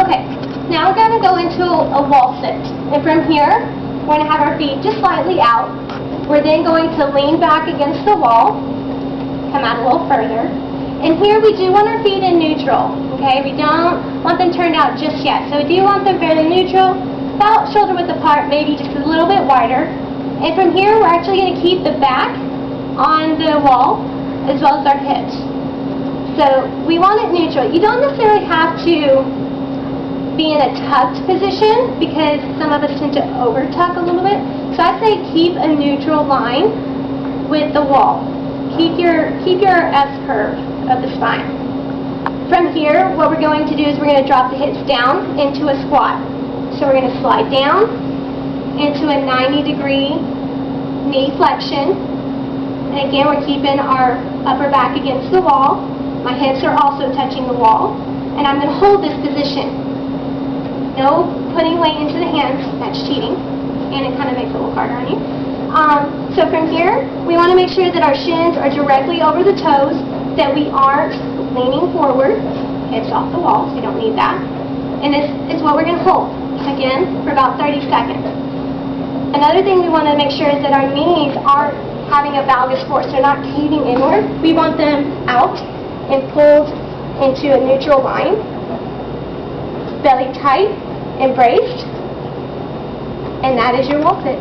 Okay, now we're going to go into a wall sit. And from here, we're going to have our feet just slightly out. We're then going to lean back against the wall, come out a little further. And here we do want our feet in neutral, okay? We don't want them turned out just yet. So we do want them fairly neutral, about shoulder width apart, maybe just a little bit wider. And from here, we're actually going to keep the back on the wall as well as our hips. So we want it neutral. You don't necessarily have to be in a tucked position because some of us tend to over tuck a little bit. So I say keep a neutral line with the wall. Keep your S curve of the spine. From here, what we're going to do is we're going to drop the hips down into a squat. So we're going to slide down into a 90-degree knee flexion. And again, we're keeping our upper back against the wall. My hips are also touching the wall. And I'm going to hold this position. No putting weight into the hands, that's cheating. And it kind of makes it a little harder on you. So from here, we want to make sure that our shins are directly over the toes, that we aren't leaning forward. Hips off the wall, so you don't need that. And this is what we're going to hold, again, for about 30 seconds. Another thing we want to make sure is that our knees aren't having a valgus force. They're not caving inward. We want them out and pulled into a neutral line. Belly tight, embraced. And that is your wall sit.